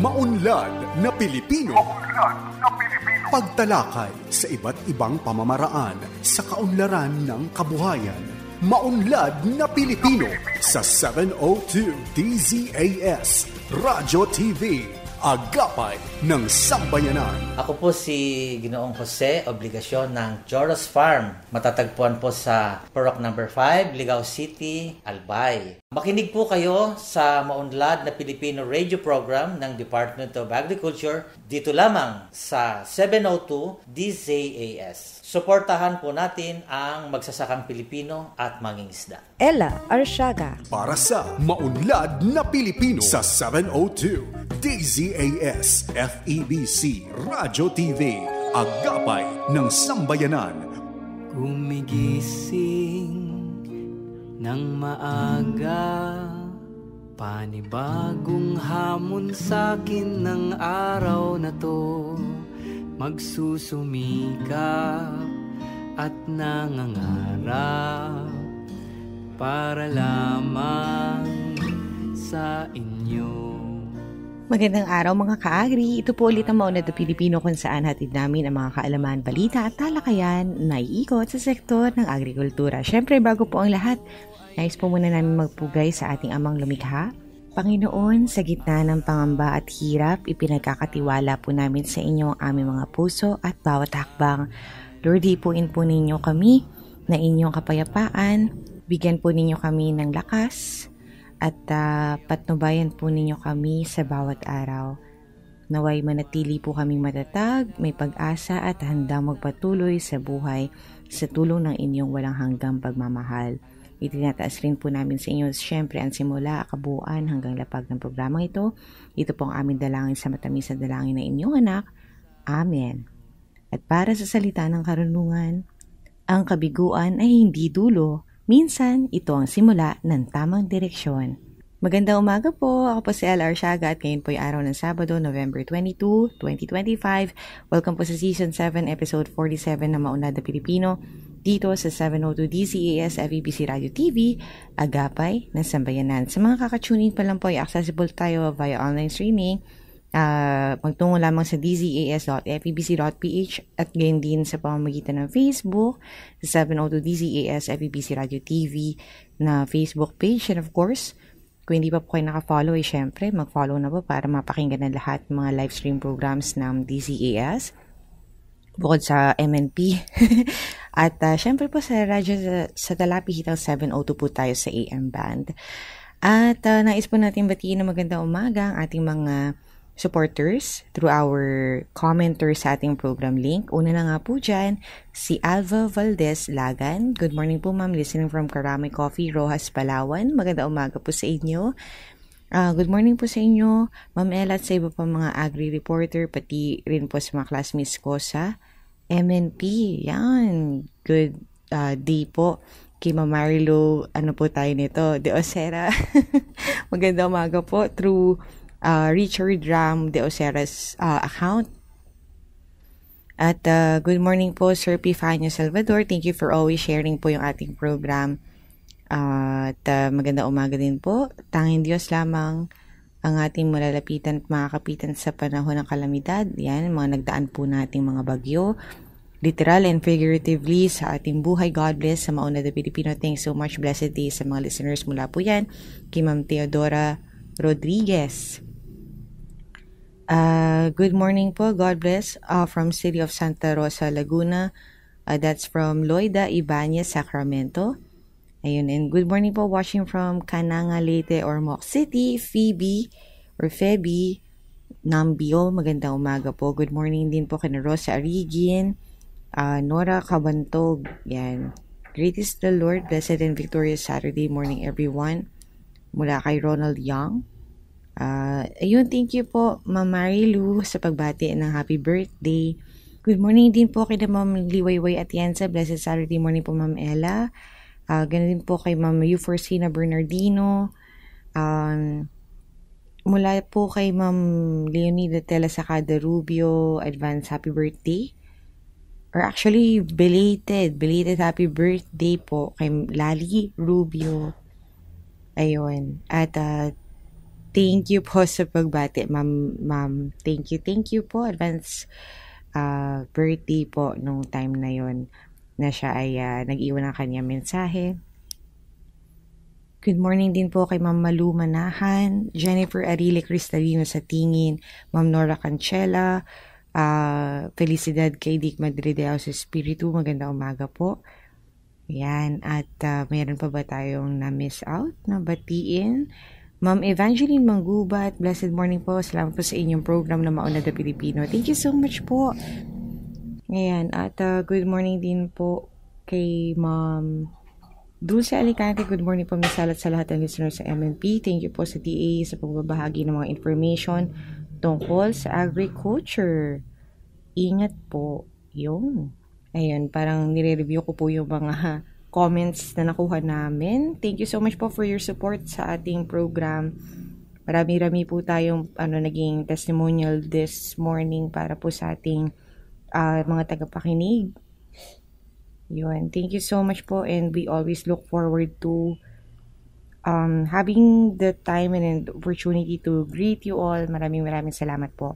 Maunlad na Pilipino. Pagtalakay sa iba't ibang pamamaraan sa kaunlaran ng kabuhayan. Maunlad na Pilipino sa 702 DZAS Radyo TV. Agapay ng Sambayanan. Ako po si Ginoong Jose Obligasyon ng Joros Farm. Matatagpuan po sa Purok number 5, Ligao City, Albay. Makinig po kayo sa Maunlad na Pilipino radio program ng Department of Agriculture dito lamang sa 702 DZAS. Suportahan po natin ang magsasakang Pilipino at mangingisda. Ella Arsiaga. Para sa Maunlad na Pilipino sa 702 DZAS FEBC Radyo TV. Agapay ng Sambayanan. Gumigising ng maaga, panibagong hamon sa'kin ng araw na to. Magsusumikap at nangangarap para lamang sa inyo. Magandang araw mga ka-agri. Ito po ulit ang Maunlad na Pilipino kung saan hatid namin ang mga kaalaman, balita at talakayan na iikot sa sektor ng agrikultura. Siyempre, bago po ang lahat, nais po muna namin magpugay sa ating amang lumikha. Panginoon, sa gitna ng pangamba at hirap, ipinagkakatiwala po namin sa inyo ang aming mga puso at bawat hakbang. Lord, hipuin po ninyo kami na inyong kapayapaan, bigyan po ninyo kami ng lakas, at patnubayan po ninyo kami sa bawat araw. Naway manatili po kaming matatag, may pag-asa at handang magpatuloy sa buhay sa tulong ng inyong walang hanggang pagmamahal. Itinataas rin po namin sa inyo siyempre ang simula, kabuuan hanggang lapag ng programang ito. Ito po ang aming dalangin sa matamis na dalangin ng inyong anak. Amen. At para sa salita ng karunungan, ang kabiguan ay hindi dulo. Minsan, ito ang simula ng tamang direksyon. Magandang umaga po. Ako po si Ella Arsiaga at ngayon po ay araw ng Sabado, November 22, 2025. Welcome po sa Season 7, Episode 47 ng Maunlad na Pilipino. Dito sa 702 DZAS FEBC Radio TV, Agapay ng Sambayanan. Sa mga kakatuning pa lang po ay accessible tayo via online streaming. Magtungo lamang sa dzas.febc.ph at gayon din sa pamamagitan ng Facebook sa 702 DZAS FEBC Radio TV na Facebook page. And of course, kung hindi pa po kayo nakafollow, syempre mag-follow na po para mapakinggan na lahat ng mga live stream programs ng DZAS. Bukod sa MNP. At syempre po sa radyo sa Talapi Hitaw 702 po tayo sa AM band. At nais po natin batiin na magandang umaga ang ating mga supporters through our commenters sa ating program link. Una na nga po dyan, si Alva Valdez Lagan. Good morning po ma'am, listening from Karami Coffee, Rojas, Palawan. Magandang umaga po sa inyo. Good morning po sa inyo, Ma'am Ella at sa iba pa mga agri-reporter, pati rin po sa mga classmates ko sa MNP. Yan, good day po. Kay Ma'am Marilo, ano po tayo nito? De Osera. Magandang umaga po through Richard Ram De Osera's account. At good morning po Sir Pifanio Salvador. Thank you for always sharing po yung ating program. At magandang umaga din po. Tanging Diyos lamang ang ating malalapitan at makakapitan sa panahon ng kalamidad. Yan, mga nagdaan po nating mga bagyo. Literal and figuratively sa ating buhay. God bless sa Maunlad na Pilipino. Thanks so much. Blessed day sa mga listeners mula po yan. Kay Ma'am Teodora Rodriguez. Good morning po. God bless from City of Santa Rosa, Laguna. That's from Loida Ibanez, Sacramento. Ayun, and good morning po watching from Cananga, Leyte, Ormoc City, Phoebe Nambio. Magandang umaga po. Good morning din po kina Rosa Arigin, Nora Cabantog. Yan. Great is the Lord. Blessed and victorious Saturday morning everyone. Mula kay Ronald Young. Ayun, thank you po Ma'am Marilu sa pagbati ng happy birthday. Good morning din po kay Ma'am Liwayway Atienza. Blessed Saturday morning po Ma'am Ella. Ganun din po kay Ma'am Euforcina Bernardino. Mula po kay Ma'am Leonida Tela Sacada Rubio, advance happy birthday. Or actually, belated happy birthday po kay Lali Rubio. Ayun. At Thank you po sa pagbati, ma'am. Thank you po. Advance birthday po nung time na yon na siya ay nag-iwan ng kanyang mensahe. Good morning din po kay Ma'am Malu Manahan, Jennifer Arile Cristalino sa Tingin, Ma'am Nora Cancela, Felicidad kay Dick Madrideo sa Espiritu. Magandang umaga po. Yan. At mayroon pa ba tayong na-miss out na batiin? Ma'am Evangeline Manggubat, blessed morning po. Salamat po sa inyong program na Maunlad na Pilipino. Thank you so much po. Ngayon, at good morning din po kay Ma'am Dulce Alicante. Good morning po, Miss Salat, sa lahat ng listeners sa MNP. Thank you po sa DA sa pagbabahagi ng mga information tungkol sa agriculture. Ingat po. Yun. Ayun, parang nire-review ko po yung mga comments na nakuha namin. Thank you so much po for your support sa ating program. Marami-rami po tayong naging testimonial this morning para po sa ating mga tagapakinig. Yun. Thank you so much po, and we always look forward to having the time and opportunity to greet you all. Maraming salamat po.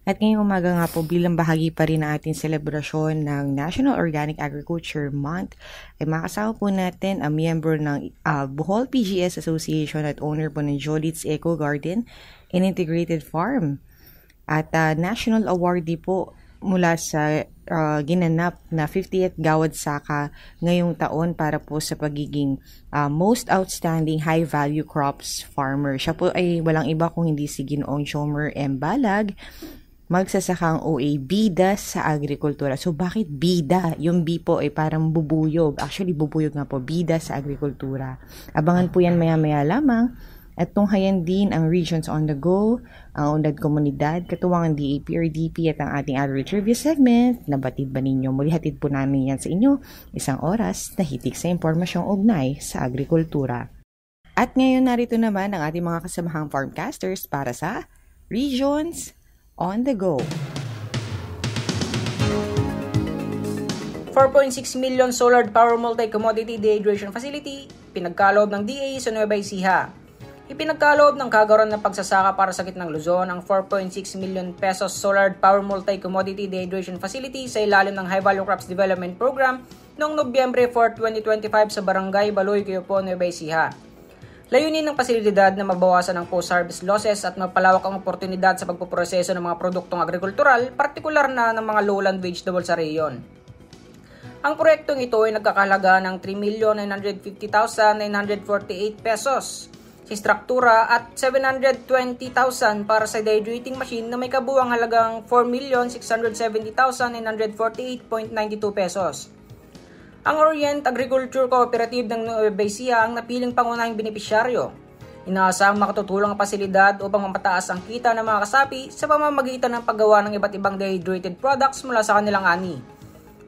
At ngayong umaga nga po, bilang bahagi pa rin ng ating selebrasyon ng National Organic Agriculture Month, ay makasama po natin ang miyembro ng Bohol PGS Association at owner po ng Jolit's Eco Garden and Integrated Farm. At National Awardee po mula sa ginanap na 50th Gawad Saka ngayong taon para po sa pagiging Most Outstanding High Value Crops Farmer. Siya po ay walang iba kung hindi si Ginoong Jomer M. Balag, magsasakang OA, bida sa agrikultura. So, bakit bida? Yung B po ay parang bubuyog. Actually, bubuyog nga po, bida sa agrikultura. Abangan po yan maya-maya lamang. At tunghayan din ang Regions on the Go, ang Unlad Komunidad, katuwang ang DAP-RDP at ang ating agri-trivia segment. Nabatid ba ninyo? Muli hatid po namin yan sa inyo. Isang oras na hitik sa impormasyong ugnay sa agrikultura. At ngayon narito naman ang ating mga kasamahang farmcasters para sa Regions on the Go. 4.6 million solar power multi-commodity dehydration facility, pinagkaloob ng DA sa Nueva Ecija. Ipinagkaloob ng Kagawaran ng Pagsasaka para sa Gitnang Luzon ang 4.6 million pesos solar power multi-commodity dehydration facility sa ilalim ng High Value Crops Development Program noong Nobyembre 4, 2025 sa Barangay Baloy, Quiopo, Nueva Ecija. Layunin ng pasilidad na mabawasan ang post-harvest losses at mapalawak ang oportunidad sa pagpuproseso ng mga produktong agrikultural, partikular na ng mga lowland vegetables sa rehiyon. Ang proyektong ito ay nagkakahalaga ng 3,950,948 pesos sa struktura at 720,000 para sa dehydrating machine na may kabuuang halagang 4,670,948.92 pesos. Ang Orient Agriculture Cooperative ng Nueva Ecija ang napiling pangunahing benepisyaryo. Inaasahang makatutulong ang pasilidad upang mapataas ang kita ng mga kasapi sa pamamagitan ng paggawa ng iba't ibang dehydrated products mula sa kanilang ani.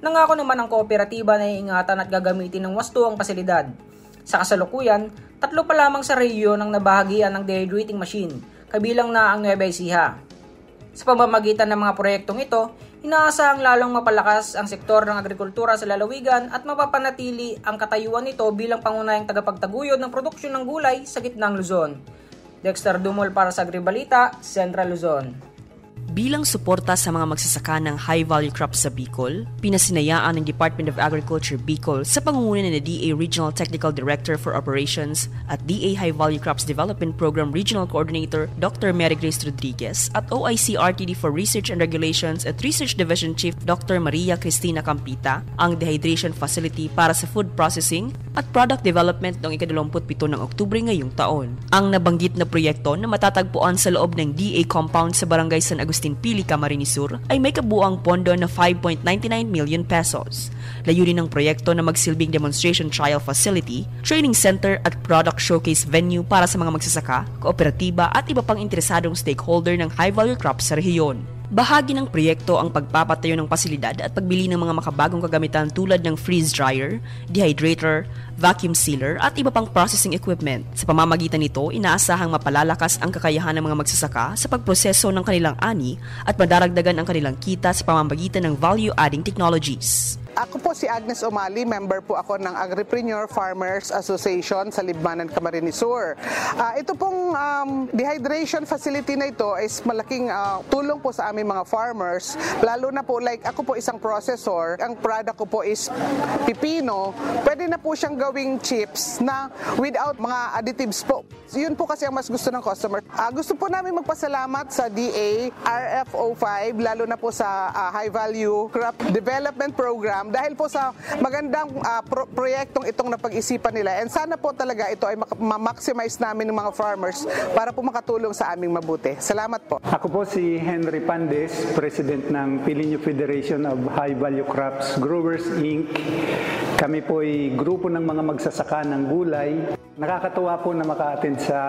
Nangako naman ang kooperatiba na iingatan at gagamitin ng wasto ang pasilidad. Sa kasalukuyan, 3 pa lamang sa rehiyon ang nabahagian ng dehydrating machine, kabilang na ang Nueva Ecija. Sa pamamagitan ng mga proyektong ito, inaasahang lalong mapalakas ang sektor ng agrikultura sa lalawigan at mapapanatili ang katayuan nito bilang pangunahing tagapagtaguyod ng produksyon ng gulay sa Gitnang Luzon. Dexter Dumol para sa Agribalita, Central Luzon. Bilang suporta sa mga magsasaka ng high-value crops sa Bicol, pinasinayaan ng Department of Agriculture Bicol sa pangunguna ni DA Regional Technical Director for Operations at DA High-Value Crops Development Program Regional Coordinator Dr. Mary Grace Rodriguez at OIC RTD for Research and Regulations at Research Division Chief Dr. Maria Cristina Campita ang dehydration facility para sa food processing at product development noong 27 ng Oktubre ngayong taon. Ang nabanggit na proyekto na matatagpuan sa loob ng DA compound sa Barangay San Agustin Pili, Camarines Sur ay may kabuuang pondo na 5.99 million pesos. Layunin ng proyekto na magsilbing demonstration trial facility, training center at product showcase venue para sa mga magsasaka, kooperatiba at iba pang interesadong stakeholder ng high-value crops sa rehiyon. Bahagi ng proyekto ang pagpapatayo ng pasilidad at pagbili ng mga makabagong kagamitan tulad ng freeze dryer, dehydrator, vacuum sealer at iba pang processing equipment. Sa pamamagitan nito, inaasahang mapalalakas ang kakayahan ng mga magsasaka sa pagproseso ng kanilang ani at madaragdagan ang kanilang kita sa pamamagitan ng value-adding technologies. Ako po si Agnes Umali, member po ako ng Agripreneur Farmers Association sa Libmanan, Camarines Sur. Ito pong dehydration facility na ito is malaking tulong po sa aming mga farmers, lalo na po like ako po isang processor, ang product ko po is pipino, pwede na po siyang gawing chips na without mga additives po. Yun po kasi ang mas gusto ng customer. Gusto po namin magpasalamat sa DA, RFO5, lalo na po sa High Value Crop Development Program dahil po sa magandang proyektong itong napag-isipan nila, and sana po talaga ito ay ma-maximize namin ng mga farmers para po makatulong sa aming mabuti. Salamat po. Ako po si Henry Pandes, President ng Pilinio Federation of High Value Crops Growers Inc. Kami po ay grupo ng mga magsasaka ng gulay. Nakakatuwa po na maka-attend sa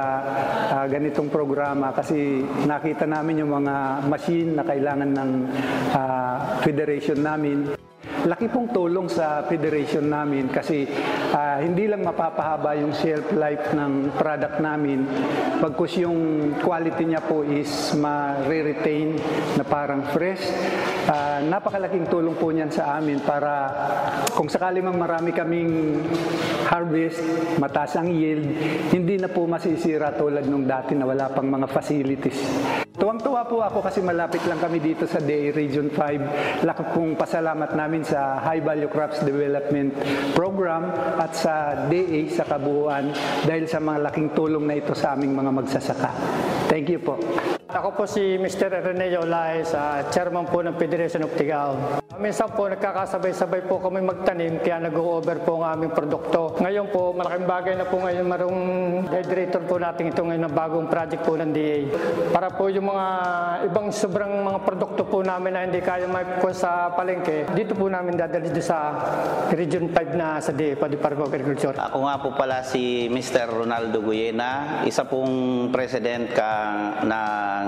ganitong programa kasi nakita namin yung mga machine na kailangan ng federation namin. Laki pong tulong sa federation namin kasi hindi lang mapapahaba yung shelf life ng product namin, pagkus yung quality niya po is ma-retain na parang fresh. Napakalaking tulong po niyan sa amin para kung sakali mang marami kaming harvest, mataas ang yield, hindi na po masisira tulad nung dati na wala pang mga facilities. Tuwang-tuwa po ako kasi malapit lang kami dito sa DA Region 5. Laki pong pasalamat namin sa High Value Crops Development Program at sa DA sa kabuuan dahil sa mga laking tulong na ito sa aming mga magsasaka. Thank you po. Ako po si Mr. Rene Yolay, chairman po ng Federation of Tigao. Minsan po nagkakasabay-sabay po kami magtanim kaya nag-over po ang aming produkto. Ngayon po malaking bagay na po ngayon marong dehydrator po natin ito ngayon ng bagong project po ng DA. Para po yung mga ibang sobrang mga produkto po namin na hindi kaya maipukuha sa palengke, dito po namin dadalhin sa Region 5 na sa DA, pa Department of Agriculture. Ako nga po pala si Mr. Ronaldo Guyena, isa pong president ng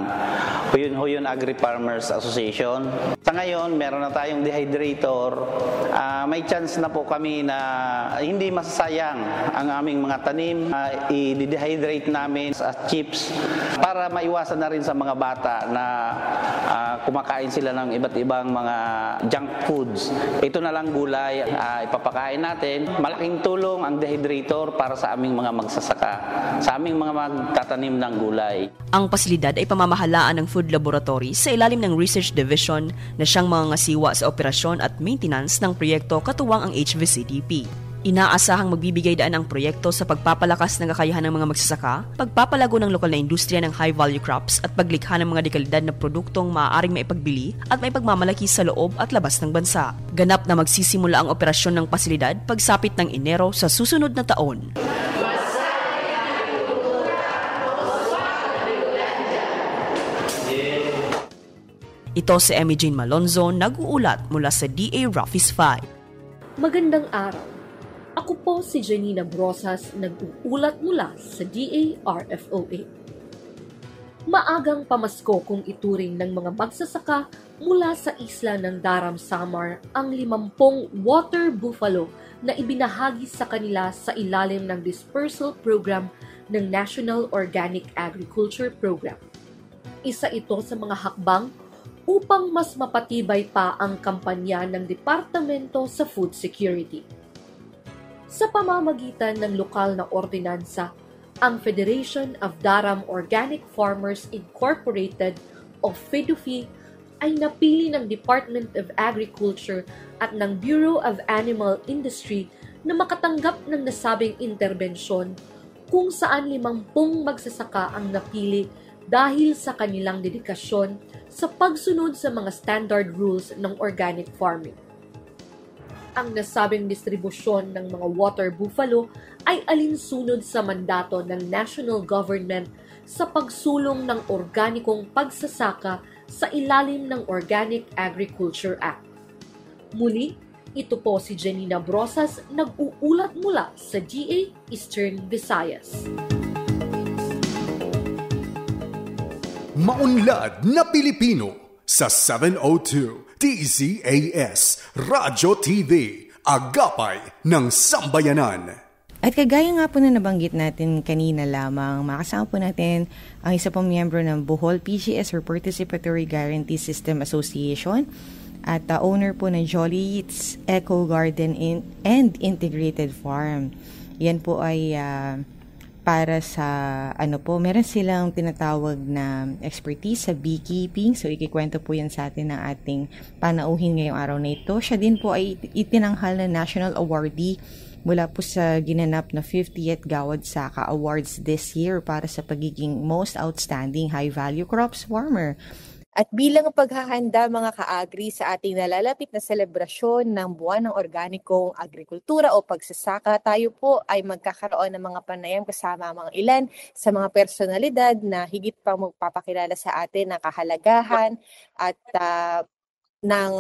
Huyon Agri-Farmers Association. Sa ngayon, meron na tayong dehydrator. May chance na po kami na hindi masasayang ang aming mga tanim. I-dehydrate namin sa chips para maiwasan na rin sa mga bata na kumakain sila ng iba't ibang mga junk foods. Ito na lang gulay, ipapakain natin. Malaking tulong ang dehydrator para sa aming mga magsasaka, sa aming mga magtatanim ng gulay. Ang pasilidad ay pamamahalaan ng Food Laboratory sa ilalim ng Research Division na siyang mangangasiwa sa operasyon at maintenance ng proyekto katuwang ang HVCDP. Inaasahang magbibigay daan ang proyekto sa pagpapalakas ng kakayahan ng mga magsasaka, pagpapalago ng lokal na industriya ng high-value crops at paglikha ng mga dekalidad na produktong maaaring maipagbili at maipagmamalaki sa loob at labas ng bansa. Ganap na magsisimula ang operasyon ng pasilidad pagsapit ng Enero sa susunod na taon. Ito si Emmy Jane Malonzo, nag-uulat mula sa DA Rafis 5. Magandang araw. Ako po si Janina Brosas, nag-uulat mula sa DA RFOA. Maagang pamasko kung ituring ng mga magsasaka mula sa isla ng Daram Samar ang 50 water buffalo na ibinahagi sa kanila sa ilalim ng dispersal program ng National Organic Agriculture Program. Isa ito sa mga hakbang upang mas mapatibay pa ang kampanya ng Departamento sa Food Security. Sa pamamagitan ng lokal na ordinansa, ang Federation of Daram Organic Farmers Incorporated o FEDUFI ay napili ng Department of Agriculture at ng Bureau of Animal Industry na makatanggap ng nasabing interbensyon kung saan 50 magsasaka ang napili dahil sa kanilang dedikasyon sa pagsunod sa mga standard rules ng organic farming. Ang nasabing distribusyon ng mga water buffalo ay alinsunod sa mandato ng national government sa pagsulong ng organikong pagsasaka sa ilalim ng Organic Agriculture Act. Muli, ito po si Janina Brosas, nag-uulat mula sa DA Eastern Visayas. Maunlad na Pilipino sa 702 DZAS Radyo TV, Agapay ng Sambayanan. At kagaya nga po na nabanggit natin kanina lamang, makasama po natin ang isa pong miyembro ng Bohol PGS or Participatory Guarantee System Association, at owner po ng Jolly's Eco Garden and Integrated Farm. Yan po ay para sa meron silang tinatawag na expertise sa beekeeping. So ikikwento po yan sa atin ng ating panauhin ngayong araw na ito. Siya din po ay itinanghal na National Awardee mula po sa ginanap na 50th Gawad Saka Awards this year para sa pagiging Most Outstanding High Value Crops Farmer. At bilang paghahanda mga ka-agri sa ating nalalapit na selebrasyon ng buwan ng organikong agrikultura o pagsasaka, tayo po ay magkakaroon ng mga panayam kasama mga ilan sa mga personalidad na higit pa magpapakilala sa atin ng kahalagahan at ng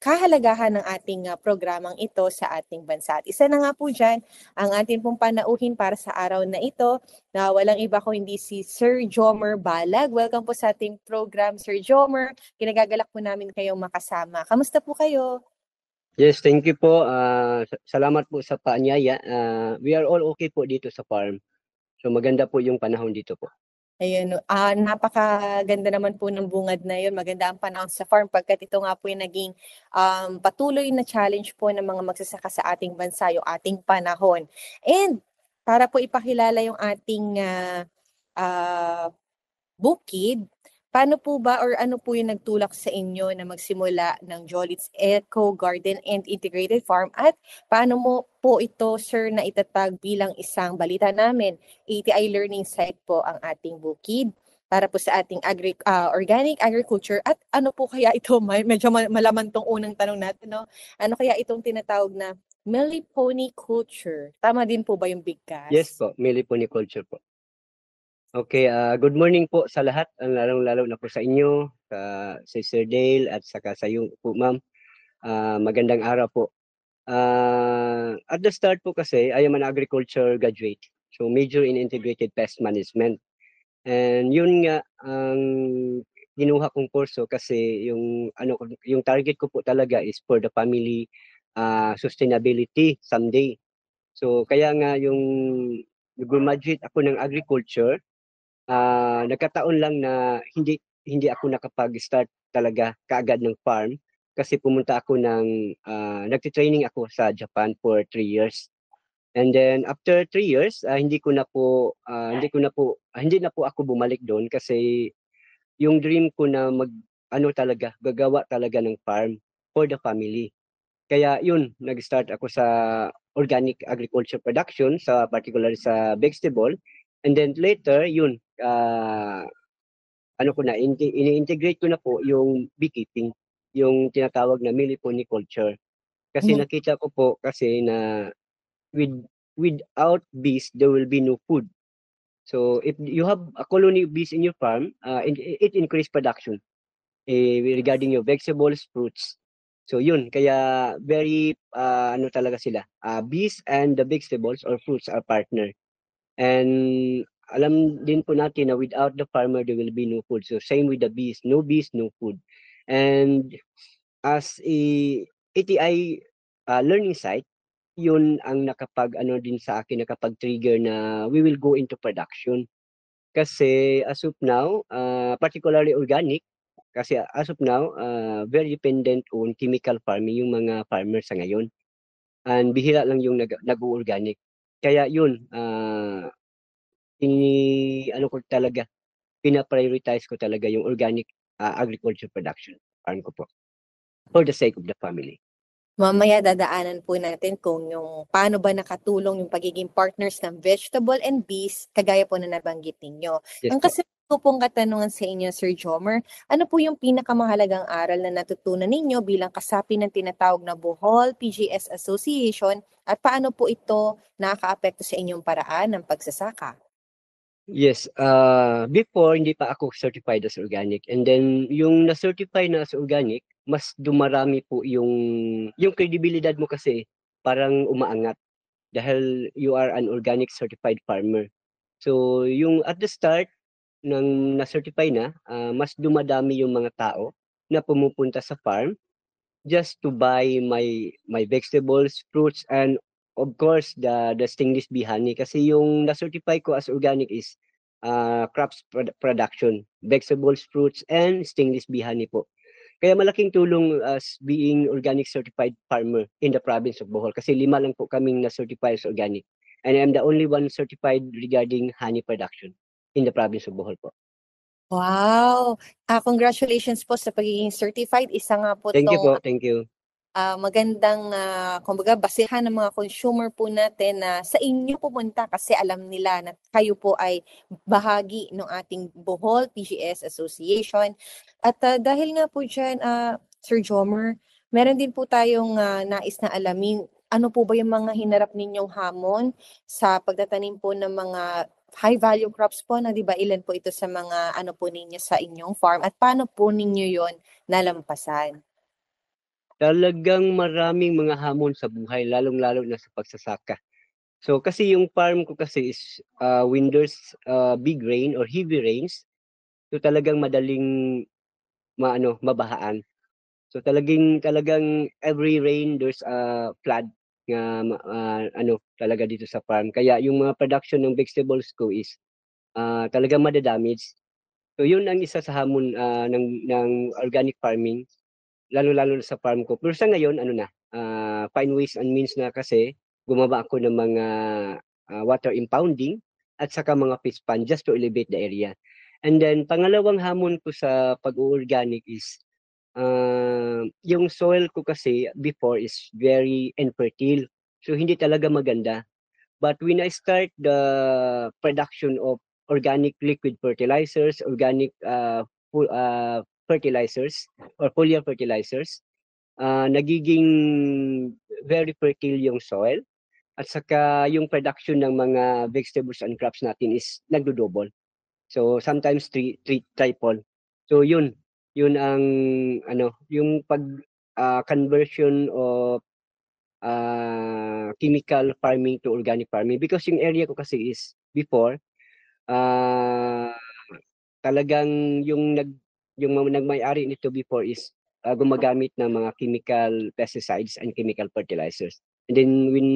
kahalagahan ng ating programang ito sa ating bansa. At isa na nga po dyan, ang ating pong panauhin para sa araw na ito, na walang iba ko hindi si Sir Jomer Balag. Welcome po sa ating program, Sir Jomer. Kinagagalak po namin kayong makasama. Kamusta po kayo? Yes, thank you po. Salamat po sa paanyaya. We are all okay po dito sa farm. So maganda po yung panahon dito po. Ayun, napakaganda naman po ng bungad na yun. Maganda ang panahon sa farm pagkat ito nga po yung naging patuloy na challenge po ng mga magsasaka sa ating bansa, yung ating panahon. And para po ipakilala yung ating bukid, paano po ba or ano po yung nagtulak sa inyo na magsimula ng Jolly's Eco Garden and Integrated Farm at paano mo po ito, sir, na itatag bilang isang balita namin? ATI Learning Site po ang ating bukid para po sa ating organic agriculture. At ano po kaya ito? Medyo malaman tong unang tanong natin, no? Ano kaya itong tinatawag na meliponiculture? Tama din po ba yung bigkas? Yes po, meliponiculture po. Okay, good morning po sa lahat, lalong-lalo na po sa inyo, sa Sir Dale at saka sa iyo po ma'am. Magandang araw po. At the start po kasi, I am an agriculture graduate. So major in integrated pest management. And yun nga ang ginuha kong kurso kasi yung target ko po talaga is for the family sustainability someday. So kaya nga yung graduate ako ng agriculture, nagkataon lang na hindi ako nakapag-start talaga kaagad ng farm kasi pumunta ako nagti-training ako sa Japan for 3 years. And then after 3 years, hindi na po ako bumalik doon kasi yung dream ko na gagawa talaga ng farm for the family. Kaya yun, nag-start ako sa organic agriculture production, sa particular sa vegetable. And then later, yun, ini-integrate ko na po yung beekeeping, yung tinatawag na meliponiculture. Kasi nakita ko po kasi na without bees, there will be no food. So if you have a colony of bees in your farm, it increase production regarding your vegetables, fruits. So yun, kaya very talaga sila. Bees and the vegetables or fruits are partner. And alam din po natin na without the farmer, there will be no food. So same with the bees, no food. And as a ATI learning site, yun ang din sa akin, nakapag-trigger na we will go into production. Kasi as of now, particularly organic, kasi as of now, very dependent on chemical farming yung mga farmers sa ngayon. And bihira lang yung nag-organic. Kaya yun, pina-prioritize ko talaga yung organic agriculture production farm ko po for the sake of the family. Mamaya dadaanan po natin kung yung paano ba nakatulong yung pagiging partners ng vegetable and bees, kagaya po na nabanggit ninyo. Yes, Ang kasi ko pong katanungan sa inyo, Sir Jomer, ano po yung pinakamahalagang aral na natutunan ninyo bilang kasapi ng tinatawag na Bohol PGS Association at paano po ito nakaka-apekto sa inyong paraan ng pagsasaka? Yes, before hindi pa ako certified as organic, and then yung na-certify na as organic, mas dumarami po yung kredibilidad mo kasi parang umaangat dahil you are an organic certified farmer. So yung at the start ng na-certify na, mas dumadami yung mga tao na pumupunta sa farm just to buy my vegetables, fruits, and of course the stingless bee honey kasi yung na-certify ko as organic is crops production, vegetables, fruits, and stingless bee honey po. Kaya malaking tulong as being organic certified farmer in the province of Bohol kasi 5 lang po kaming na-certify as organic. And I'm the only one certified regarding honey production in the province of Bohol po. Wow! Congratulations po sa pagiging certified. Isa nga po Thank you tong po, thank you. magandang kumbaga basehan ng mga consumer po natin na sa inyo pumunta kasi alam nila na kayo po ay bahagi ng ating Bohol PGS Association. At dahil nga po dyan, Sir Jomar, meron din po tayong nais na alamin ano po ba yung mga hinarap ninyong hamon sa pagtatanim po ng mga high value crops po na 'di ba ilan po ito sa mga ano po ninyo sa inyong farm at paano po ninyo 'yon nalampasan? Talagang maraming mga hamon sa buhay lalong-lalo na sa pagsasaka. So kasi yung farm ko kasi is when there's big rain or heavy rains, so talagang madaling mabahaan. So talagang every rain there's a flood nga talaga dito sa farm. Kaya yung mga production ng vegetables ko is talagang madadamage. So yun ang isa sa hamon ng organic farming lalo-lalo na sa farm ko. Pero sa ngayon find ways and means na kasi gumawa ako ng mga water impounding at saka mga fish pond just to elevate the area. And then pangalawang hamon ko sa pag-organic is yung soil ko kasi before is very infertile. So hindi talaga maganda. But when I start the production of organic liquid fertilizers, organic fertilizers or foliar fertilizers, nagiging very fertile yung soil at saka yung production ng mga vegetables and crops natin is nagdo-double. So sometimes triple. So yun ang yung pag conversion of chemical farming to organic farming because yung area ko kasi is before talagang yung nagmay-ari nito before is gumagamit ng mga chemical pesticides and chemical fertilizers. And then when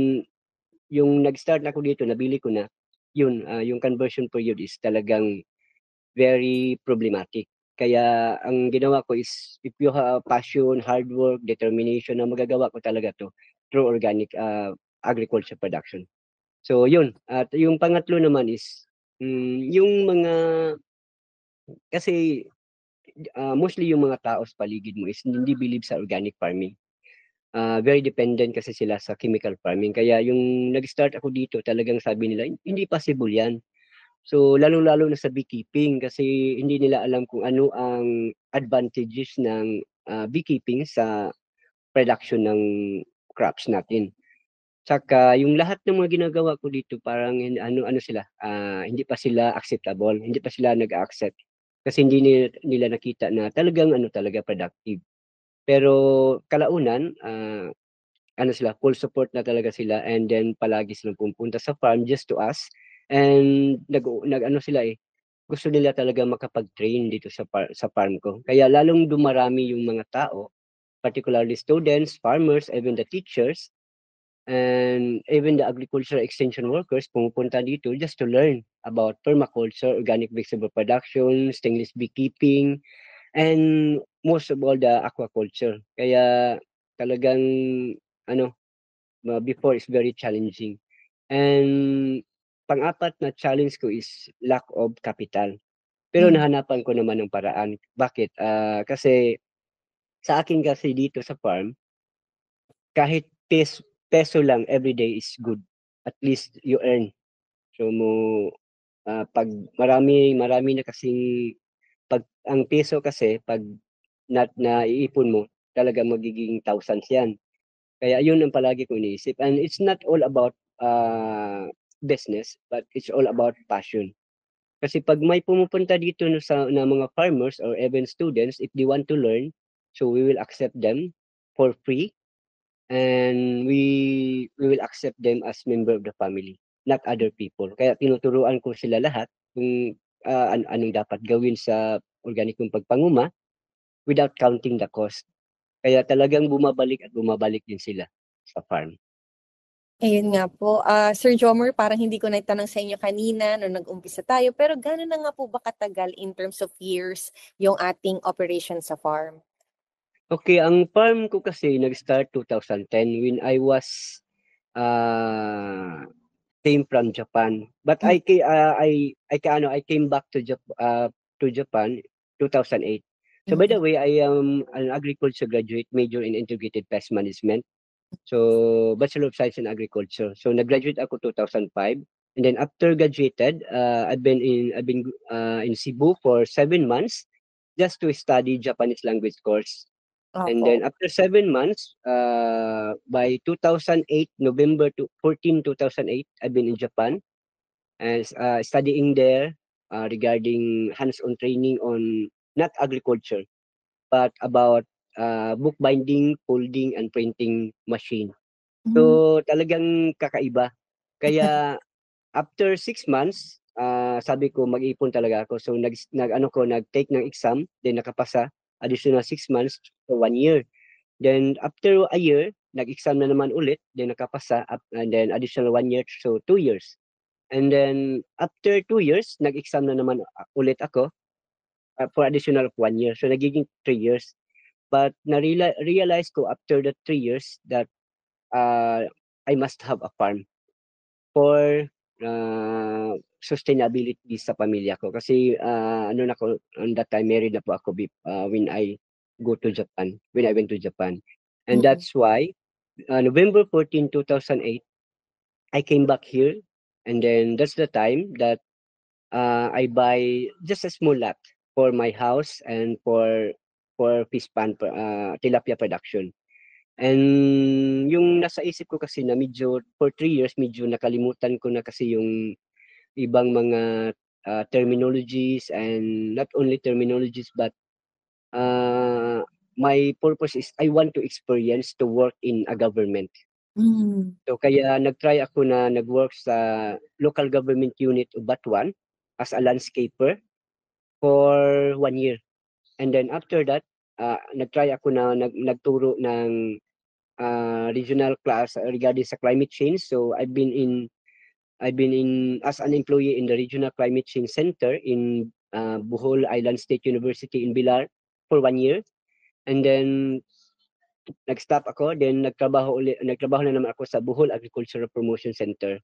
yung nag-start na ako dito, nabili ko na, yung conversion period is talagang very problematic. Kaya ang ginawa ko is if you have passion, hard work, determination na magagawa ko talaga to through organic agriculture production. So yun. At yung pangatlo naman is yung mga kasi mostly yung mga tao sa paligid mo is hindi believe sa organic farming. Very dependent kasi sila sa chemical farming. Kaya yung nag-start ako dito, talagang sabi nila, hindi possible yan. So lalo-lalo na sa beekeeping kasi hindi nila alam kung ano ang advantages ng beekeeping sa production ng crops natin. Tsaka yung lahat ng mga ginagawa ko dito parang sila, hindi pa sila acceptable, hindi pa sila nag-accept kasi hindi nila nakita na talagang talaga productive. Pero kalaunan, sila, full support na talaga sila and then palagi silang pumunta sa farm just to us and gusto nila talaga makapag-train dito sa farm ko. Kaya lalong dumarami yung mga tao, particularly students, farmers, even the teachers, and even the agricultural extension workers pumupunta dito just to learn about permaculture, organic vegetable production, stainless beekeeping, and most of all the aquaculture. Kaya talagang before is very challenging. And pang-apat na challenge ko is lack of capital. Pero nahanapan ko naman ng paraan. Bakit? Kasi sa akin kasi dito sa farm, kahit peso lang everyday is good. At least you earn. So pag marami na kasing ang peso kasi pag naiipon mo, talaga magiging thousands yan. Kaya yun ang palagi ko iniisip. And it's not all about business, but it's all about passion. Kasi pag may pumupunta dito na mga farmers or even students, if they want to learn, so we will accept them for free and we will accept them as member of the family, not other people. Kaya tinuturuan ko sila lahat kung anong dapat gawin sa organikong pagpanguma without counting the cost. Kaya talagang bumabalik din sila sa farm. Ayun nga po. Sir Jomar, parang hindi ko naitanong sa inyo kanina nung nag-umpisa tayo, pero gano'n na nga po ba katagal in terms of years yung ating operation sa farm? Okay, ang farm ko kasi nag-start 2010 when I was uh, came from Japan. But I came back to Japan 2008. So by the way, I am an agriculture graduate, major in integrated pest management. So Bachelor of Science in Agriculture. So nag-graduate ako 2005. And then after graduated, I've been in Cebu for 7 months just to study Japanese language course. And then Opo. after 7 months, by 2008, November 14, 2008, I've been in Japan and studying there regarding hands-on training on not agriculture, but about bookbinding, folding, and printing machine. So talagang kakaiba. Kaya after 6 months, sabi ko mag-ipon talaga ako. So nag-take ng exam, then nakapasa, additional 6 months, so 1 year. Then after a year, nag-exam na naman ulit, then nakapasa, and then additional 1 year, so 2 years. And then after 2 years, nag-exam na naman ulit ako for additional of 1 year. So nagiging 3 years. But na-realize ko after the 3 years that I must have a farm for sustainability sa pamilya ko. Kasi ano na ko, on that time, married na po ako when I went to Japan. And that's why November 14, 2008, I came back here. And then that's the time that I buy just a small lot for my house and for fish pan, tilapia production. And yung nasa isip ko kasi na medyo for 3 years, medyo nakalimutan ko na kasi yung ibang mga terminologies, and not only terminologies but my purpose is I want to experience to work in a government. So kaya nag-try ako na nag-work sa local government unit of Batuan as a landscaper for 1 year. And then after that, nag-try ako na nagturo ng regional class regarding sa climate change. So I've been in as an employee in the Regional Climate Change Center in Bohol Island State University in Bilar for 1 year. And then nag-stop ako, then nagtrabaho na naman ako sa Bohol Agricultural Promotion Center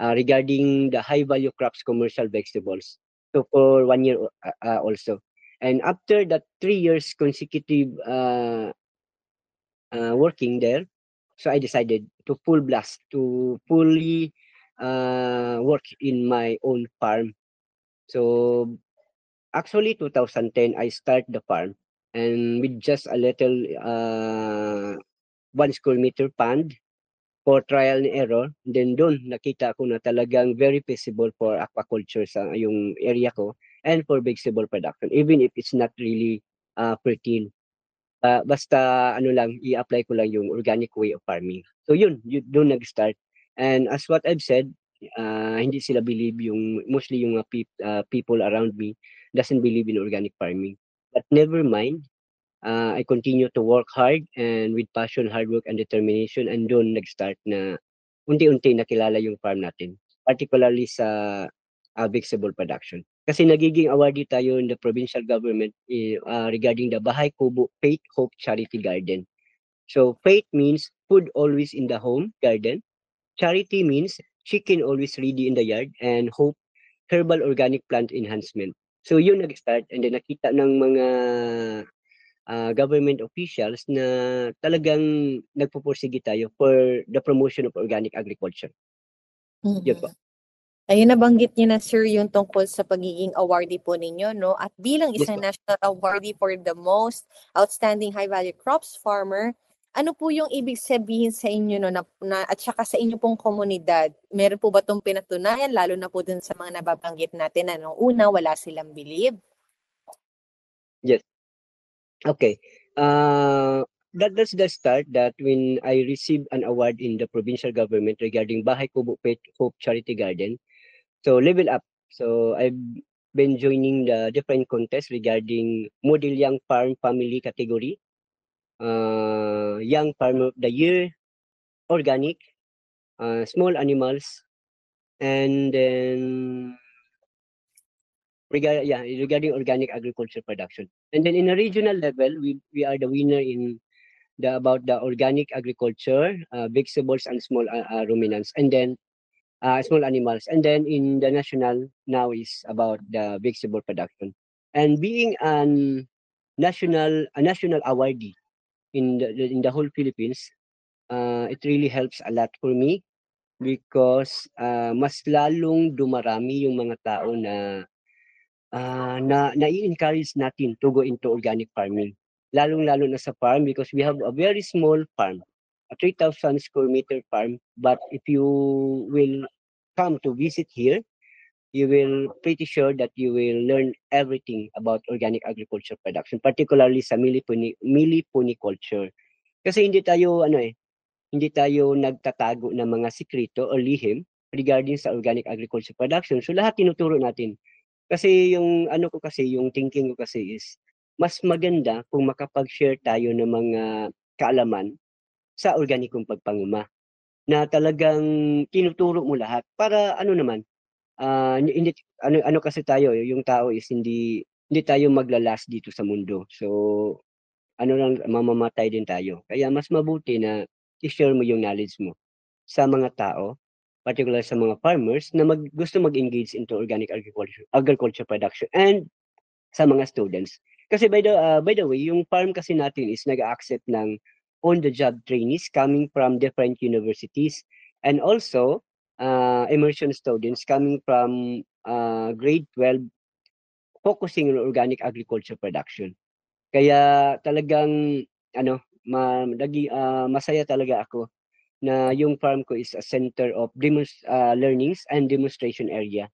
regarding the high value crops commercial vegetables. So for 1 year also. And after that 3 years consecutive working there, so I decided to fully work in my own farm. So actually 2010 I start the farm, and with just a little 1 square meter pond for trial and error. Then doon nakita ko na talagang very feasible for aquaculture sa yung area ko and for vegetable production, even if it's not really fertile. Basta ano lang, i-apply ko lang yung organic way of farming. So yun doon nag-start. And as what I've said, hindi sila believe mostly yung people around me doesn't believe in organic farming. But never mind, I continue to work hard and with passion, hard work, and determination, and doon nag-start na unti-unti nakilala yung farm natin, particularly sa vegetable production. Kasi nagiging awardee tayo in the provincial government regarding the Bahay Kubo Faith Hope Charity Garden. So faith means food always in the home garden. Charity means chicken always ready in the yard, and hope, herbal organic plant enhancement. So yun nag-start, and then nakita ng mga government officials na talagang nagpupursige tayo for the promotion of organic agriculture. Yun po. Ayun, nabanggit niyo na sir yung tungkol sa pagiging awardee po ninyo, no? At bilang isang national awardee for the most outstanding high-value crops farmer, ano po yung ibig sabihin sa inyo, no, na at saka sa inyo pong komunidad? Meron po ba itong pinatunayan, lalo na po dun sa mga nababanggit natin na nung una wala silang believe? Yes. Okay. That's the start that when I received an award in the provincial government regarding Bahay Kubo Faith Hope Charity Garden. So level up. So I've been joining the different contests regarding Model Young Farm Family category, Young Farmer of the Year, Organic, Small Animals, and then regarding organic agriculture production. And then in a regional level, we are the winner in about the organic agriculture, vegetables and small ruminants, and then small animals. And then in the national now is about the vegetable production. And being a national awardee in the whole Philippines, it really helps a lot for me because mas lalong dumarami yung mga tao na na-encourage natin to go into organic farming. Lalong-lalo na sa farm because we have a very small farm, a 3,000 square meter farm. But if you will come to visit here, you will pretty sure that you will learn everything about organic agriculture production, particularly sa meliponiculture. Kasi hindi tayo nagtatago ng mga sikreto o lihim regarding sa organic agriculture production. So lahat tinuturo natin. Kasi yung thinking ko kasi is mas maganda kung makapag-share tayo ng mga kaalaman sa organikong pagpanguma na talagang tinuturo mo lahat para hindi kasi tayo, yung tao is hindi tayo maglalas dito sa mundo. So mamamatay din tayo. Kaya mas mabuti na i-share mo yung knowledge mo sa mga tao, particular sa mga farmers na gusto mag-engage into organic agriculture production, and sa mga students. Kasi by the way, yung farm kasi natin is nag-accept ng on-the-job trainees coming from different universities, and also immersion students coming from grade 12 focusing on organic agriculture production. Kaya talagang masaya talaga ako na yung farm ko is a center of learnings and demonstration area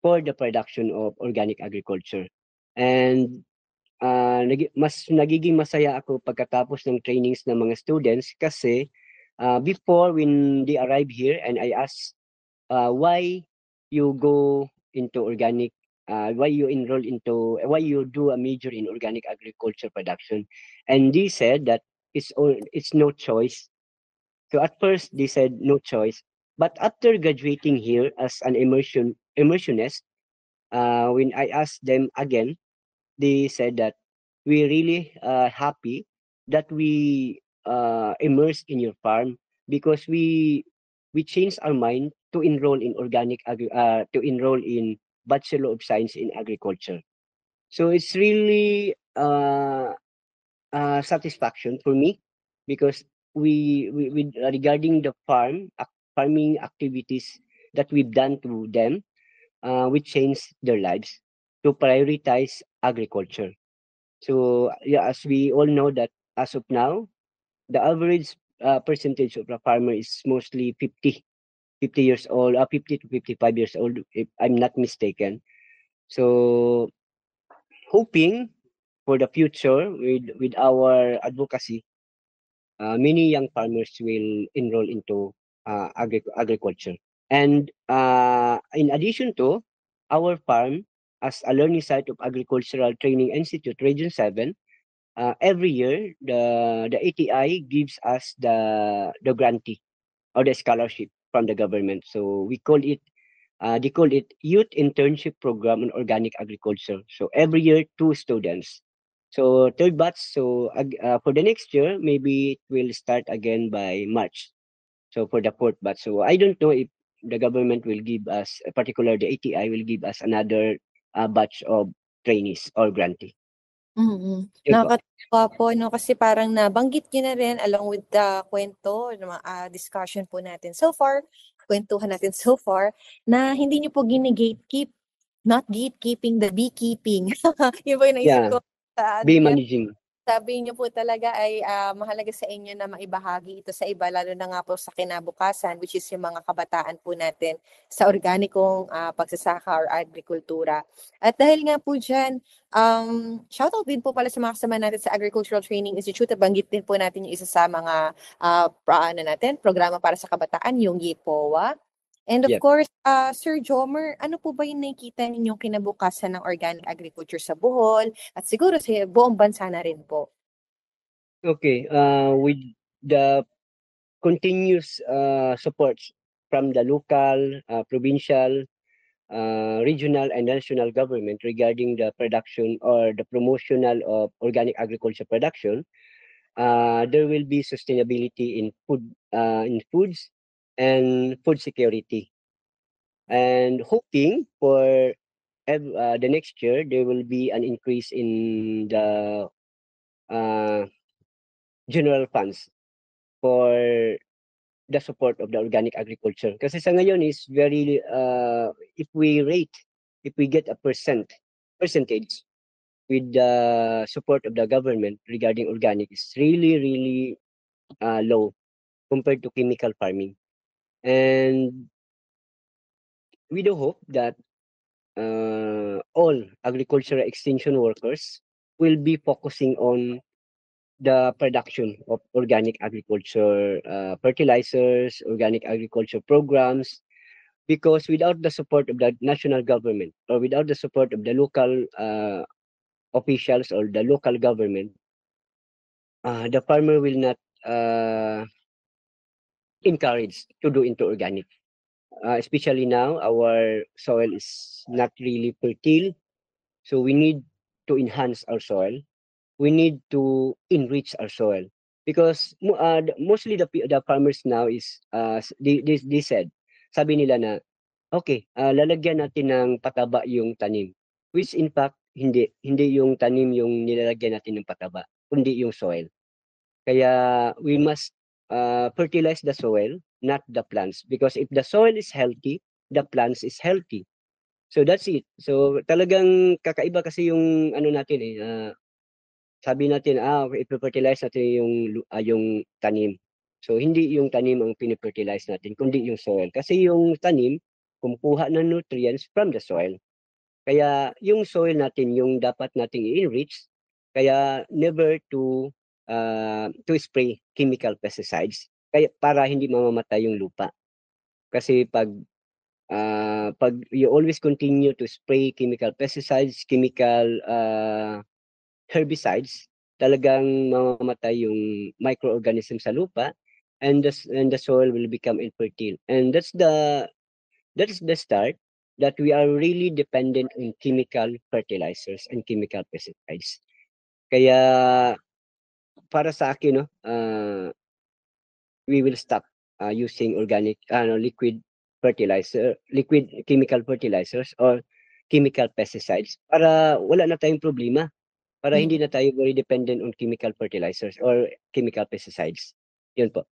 for the production of organic agriculture. And mas nagiging masaya ako pagkatapos ng trainings ng mga students kasi before when they arrive here and I ask why you go into organic, why you do a major in organic agriculture production, and they said that it's no choice. So at first they said no choice, but after graduating here as an immersionist, when I asked them again, they said that we're really happy that we immersed in your farm because we changed our mind to enroll in Bachelor of Science in Agriculture. So it's really satisfaction for me because we regarding the farming activities that we've done to them, we changed their lives to prioritize agriculture. So as we all know that as of now, the average percentage of a farmer is mostly 50 years old, 50 to 55 years old, if I'm not mistaken. So hoping for the future with our advocacy, many young farmers will enroll into agriculture. And in addition to our farm, as a learning site of Agricultural Training Institute, Region 7, every year the ATI gives us the grantee or the scholarship from the government. So we call it, they call it Youth Internship Program on Organic Agriculture. So every year, 2 students. So third batch. So for the next year, maybe it will start again by March. So for the 4th batch. So I don't know if the government will give us, particularly the ATI will give us another batch of trainees or grantee. Mm. Nakakatuwa po, no? Kasi parang nabanggit niyo na rin along with the kwento, discussion po natin so far, kwentuhan natin so far, na hindi niyo po gine-gatekeep, not gatekeeping, the beekeeping. Yun po yung naisip ko. Bee managing. Sabi niyo po talaga ay mahalaga sa inyo na maibahagi ito sa iba, lalo na nga po sa kinabukasan, which is yung mga kabataan po natin sa organikong pagsasaka or agrikultura. At dahil nga po dyan, shoutout din po pala sa mga kasama natin sa Agricultural Training Institute. Banggit din po natin yung isa sa mga programa para sa kabataan, yung YPOA. And of course, Sir Jomer, ano po ba yung nakikita ninyong kinabukasan ng organic agriculture sa Bohol at siguro sa buong bansa na rin po? Okay, with the continuous support from the local, provincial, regional and national government regarding the production or the promotional of organic agriculture production, there will be sustainability in foods and food security. And hoping for the next year there will be an increase in the general funds for the support of the organic agriculture. Kasi sa ngayon is very, if we get a percentage with the support of the government regarding organic, is really low compared to chemical farming. And we do hope that all agricultural extension workers will be focusing on the production of organic agriculture fertilizers, organic agriculture programs, because without the support of the national government or without the support of the local officials or the local government, the farmer will not encouraged to do into organic. Especially now, our soil is not really fertile, so we need to enhance our soil. We need to enrich our soil because mostly the farmers now is they said, sabi nila na okay, lalagyan natin ng pataba yung tanim, which in fact hindi yung tanim yung nilalagyan natin ng pataba, kundi yung soil. Kaya we must fertilize the soil, not the plants, because if the soil is healthy, the plants is healthy. So that's it. So talagang kakaiba kasi yung ano natin sabi natin ipe-fertilize natin yung tanim. So hindi yung tanim ang pini-fertilize natin, kundi yung soil. Kasi yung tanim kumukuha ng nutrients from the soil. Kaya yung soil natin yung dapat nating i-enrich, kaya never to spray chemical pesticides kaya para hindi mamamatay yung lupa. Kasi pag you always continue to spray chemical pesticides, chemical herbicides, talagang mamamatay yung microorganism sa lupa, and the soil will become infertile. And that is the start that we are really dependent on chemical fertilizers and chemical pesticides. Kaya para sa akin we will stop using organic liquid chemical fertilizers or chemical pesticides para wala na tayong problema, para hindi na tayo very dependent on chemical fertilizers or chemical pesticides. Yun po.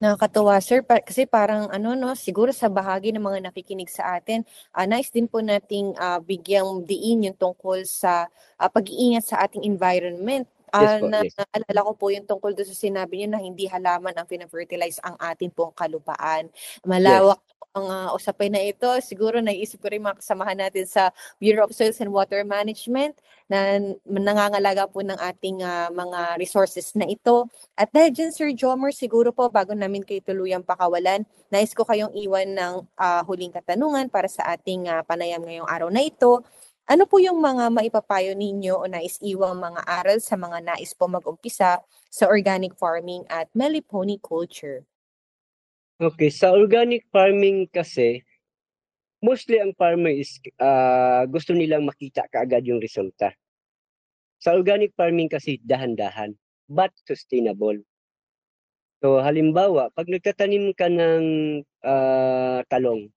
Nakakatuwa, sir, kasi parang siguro sa bahagi ng mga nakikinig sa atin, nais din po nating bigyang diin yung tungkol sa pag-iingat sa ating environment. Yes po, yes. Naalala ko po yung tungkol doon sa sinabi niyo na hindi halaman ang pina-fertilize ang atin pong kalupaan. Malawak ang usapin na ito. Siguro naiisip ko rin mga kasamahan natin sa Bureau of Soils and Water Management na nangangalaga po ng ating mga resources na ito. At dahil dyan, Sir Jomar, siguro po bago namin kayo tuluyang pakawalan, nais ko kayong iwan ng huling katanungan para sa ating panayam ngayong araw na ito. Ano po yung mga maipapayo ninyo o nais iwang mga aral sa mga nais po mag-umpisa sa organic farming at meliponiculture? Okay, sa organic farming kasi, mostly ang farmer is gusto nilang makita kaagad yung resulta. Sa organic farming kasi dahan-dahan, but sustainable. So halimbawa, pag nagtatanim ka ng talong,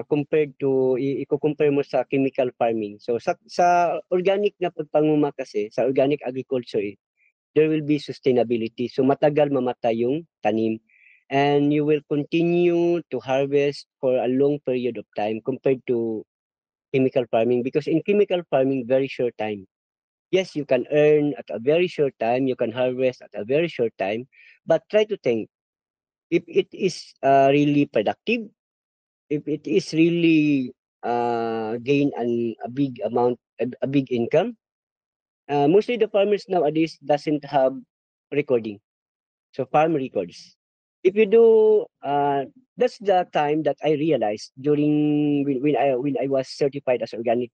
compared to i-compare mo sa chemical farming. So sa organic na pagpanguma kasi, sa organic agriculture, there will be sustainability. So matagal mamatay yung tanim. And you will continue to harvest for a long period of time compared to chemical farming. Because in chemical farming, very short time. Yes, you can earn at a very short time, you can harvest at a very short time, but try to think, if it is really productive, if it is really gain a big amount, a big income, mostly the farmers nowadays doesn't have recording. So farm records. If you do, that's the time that I realized during when I was certified as organic,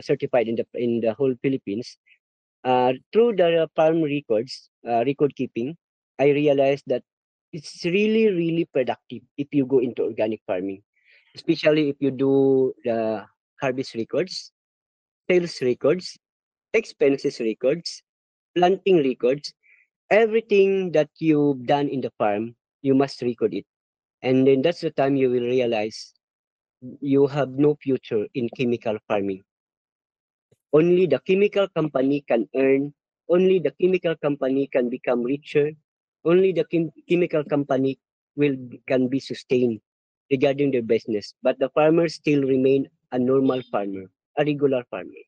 certified in the whole Philippines. Through the farm records, record keeping, I realized that it's really productive if you go into organic farming. especially if you do the harvest records, sales records, expenses records, planting records, everything that you've done in the farm, you must record it. And then that's the time you will realize you have no future in chemical farming. Only the chemical company can earn, only the chemical company can become richer, only the chemical company can be sustained regarding their business. But the farmers still remain a normal farmer, a regular farmer.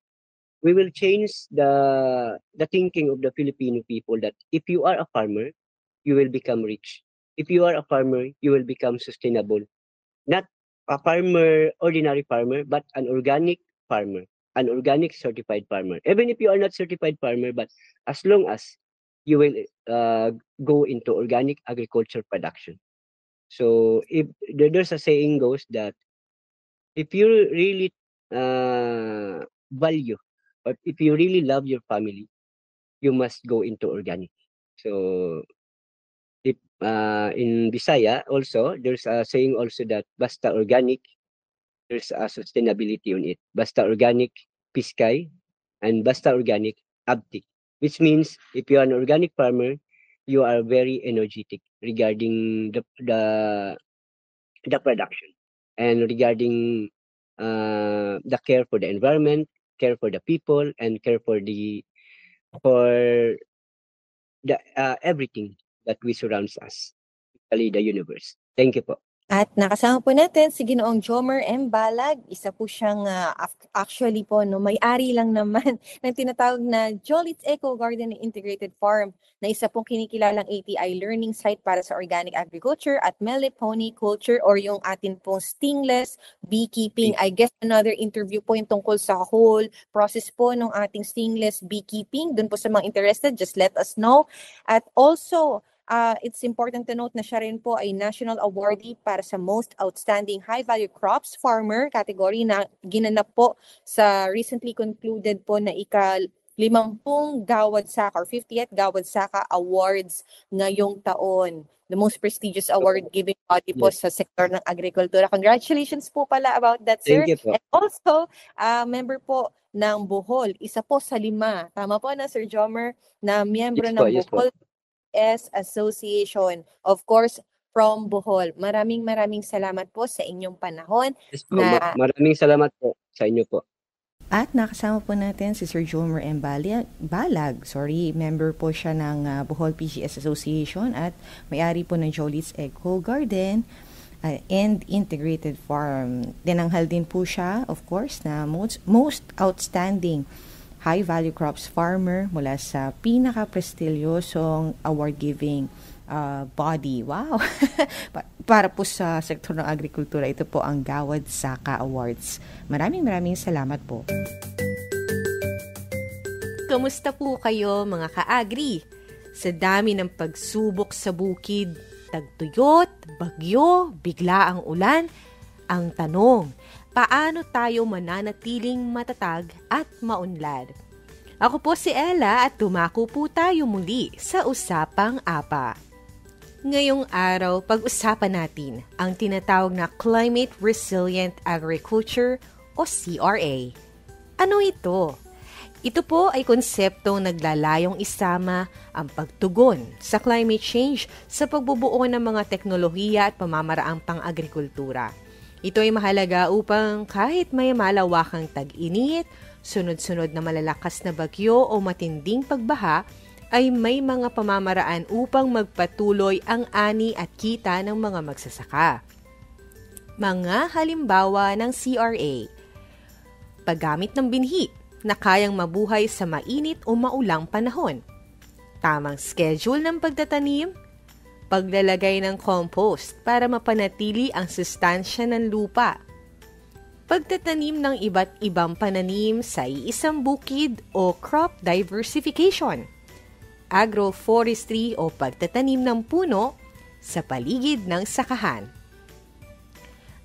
We will change the thinking of the Filipino people that if you are a farmer, you will become rich. If you are a farmer, you will become sustainable. Not a farmer, ordinary farmer, but an organic farmer, an organic certified farmer. Even if you are not certified farmer, but as long as you will go into organic agriculture production. So if there's a saying goes that if you really value, or if you really love your family, you must go into organic. So if in Bisaya also, there's a saying also that basta organic, there's a sustainability on it. Basta organic, piskay, and basta organic, abtik. Which means if you are an organic farmer, you are very energetic regarding the production and regarding the care for the environment, care for the people, and care for the everything that we surrounds us, especially the universe. Thank you po. At nakasama po natin si Ginoong Jomer M. Balag, isa po siyang actually po may-ari lang naman ng tinatawag na Jolit's Eco Garden Integrated Farm na isa pong kinikilalang ATI learning site para sa organic agriculture at melipony culture or yung atin pong stingless beekeeping. I guess another interview po yung tungkol sa whole process po ng ating stingless beekeeping. Dun po sa mga interested, just let us know. At also, it's important to note na siya rin po ay national awardee para sa most outstanding high-value crops farmer category na ginanap po sa recently concluded po na ika-50 Gawad Saka or 50th Gawad Saka Awards ngayong taon. The most prestigious award giving body po sa sektor ng agrikultura. Congratulations po pala about that, sir. Thank you po. And also, member po ng Bohol, isa po sa 5. Tama po na, Sir Jomer, na miyembro ng Bohol Association, of course, from Bohol. Maraming salamat po sa inyong panahon. Yes po, maraming salamat po sa inyo po. At nakasama po natin si Sir Jomer M. Balag. Member po siya ng Bohol PGS Association at may-ari po ng Jolit's Eco Garden and Integrated Farm. Tinanghal din po siya, of course, na most outstanding high-value crops farmer mula sa pinaka-prestigyosong award-giving body. Wow! Para po sa sektor ng agrikultura, ito po ang Gawad Saka Awards. Maraming salamat po. Kamusta po kayo mga ka-agri? Sa dami ng pagsubok sa bukid, tagtuyot, bagyo, bigla ang ulan, ang tanong, paano tayo mananatiling matatag at maunlad? Ako po si Ella at tumako po tayo muli sa Usapang APA. Ngayong araw, pag-usapan natin ang tinatawag na Climate Resilient Agriculture o CRA. Ano ito? Ito po ay konseptong naglalayong isama ang pagtugon sa climate change sa pagbubuo ng mga teknolohiya at pamamaraang pang-agrikultura. Ito ay mahalaga upang kahit may malawakang tag-init, sunod-sunod na malalakas na bagyo o matinding pagbaha, ay may mga pamamaraan upang magpatuloy ang ani at kita ng mga magsasaka. Mga halimbawa ng CRA: paggamit ng binhi na kayang mabuhay sa mainit o maulang panahon, tamang schedule ng pagtatanim, paglalagay ng compost para mapanatili ang sustansya ng lupa, pagtatanim ng iba't ibang pananim sa iisang bukid o crop diversification, agroforestry o pagtatanim ng puno sa paligid ng sakahan.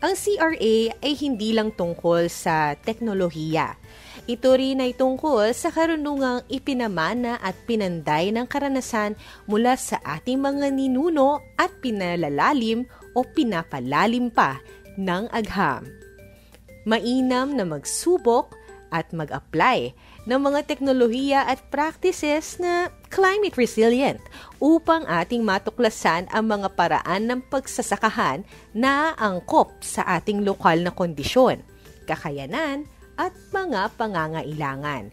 Ang CRA ay hindi lang tungkol sa teknolohiya. Ito rin ay tungkol sa karunungang ipinamana at pinanday ng karanasan mula sa ating mga ninuno at pinalalalim o pinapalalim pa ng agham. Mainam na magsubok at mag-apply ng mga teknolohiya at practices na climate resilient upang ating matuklasan ang mga paraan ng pagsasakahan na angkop sa ating lokal na kondisyon, kakayanan at mga pangangailangan.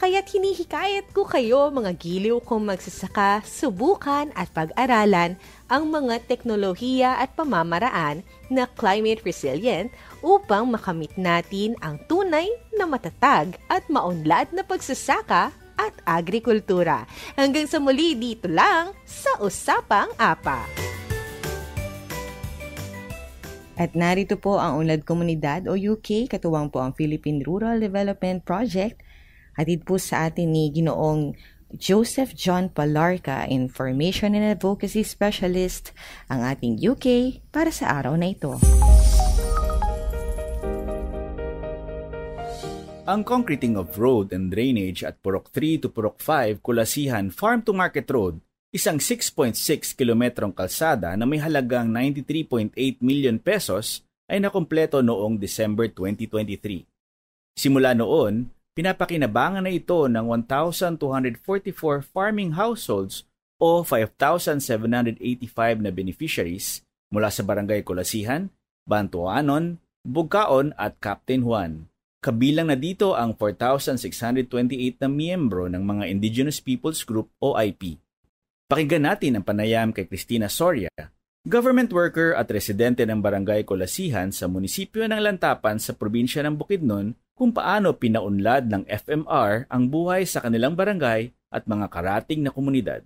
Kaya't hinihikayat ko kayo mga giliw kong magsasaka, subukan at pag-aralan ang mga teknolohiya at pamamaraan na climate resilient upang makamit natin ang tunay na matatag at maunlad na pagsasaka at agrikultura. Hanggang sa muli dito lang sa Usapang APA. At narito po ang Unlad Komunidad o UK, katuwang po ang Philippine Rural Development Project. Hatid po sa atin ni Ginoong Joseph John Palarca, Information and Advocacy Specialist, ang ating UK para sa araw na ito. Ang concreting of road and drainage at Purok 3 to Purok 5 Kulasihan Farm to Market Road, isang 6.6 kilometrong kalsada na may halagang 93.8 million pesos ay nakumpleto noong December 2023. Simula noon, pinapakinabangan na ito ng 1,244 farming households o 5,785 na beneficiaries mula sa Barangay Kulasihan, Bantuanon, Bugkaon at Captain Juan. Kabilang na dito ang 4,628 na miyembro ng mga Indigenous Peoples Group o IP. Pakinggan natin ang panayam kay Cristina Soria, government worker at residente ng Barangay Kulasihan sa munisipyo ng Lantapan sa probinsya ng Bukidnon, kung paano pinaunlad ng FMR ang buhay sa kanilang barangay at mga karating na komunidad.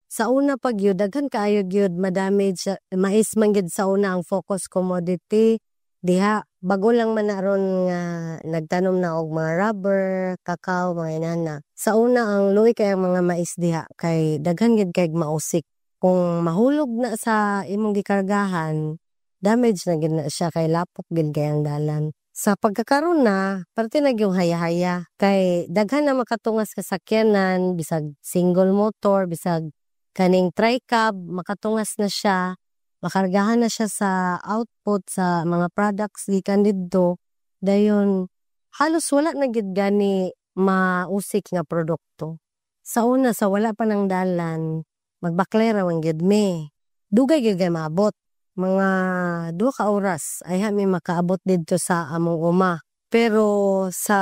Sa una pag yun, daghan kaayo gyud madamage, mais man gyud sa una ang focus commodity. Diha, bago lang man naron nga nagtanom na og mga rubber, kakao, mga inana. Sa una ang luoy kay ang mga mais diha, kay daghan gyud kay mausik. Kung mahulog na sa imong gikargahan, damage na gyud na siya, kay lapok gyud kay ang dalan. Sa pagkakaroon na, parte na yung haya-haya. Kay daghan na makatungas kasakyanan, bisag single motor, bisag kaning tri-cab, makatungas na siya, makargahan na siya sa output sa mga products gikan didto. Dayon, halos wala na gid gani mausik nga produkto. Sa una, sa wala pa ng dalan, magbaklera man gid me. Dugay gid kay maabot. Mga 2 ka oras ay kami makaabot dito sa among uma. Pero sa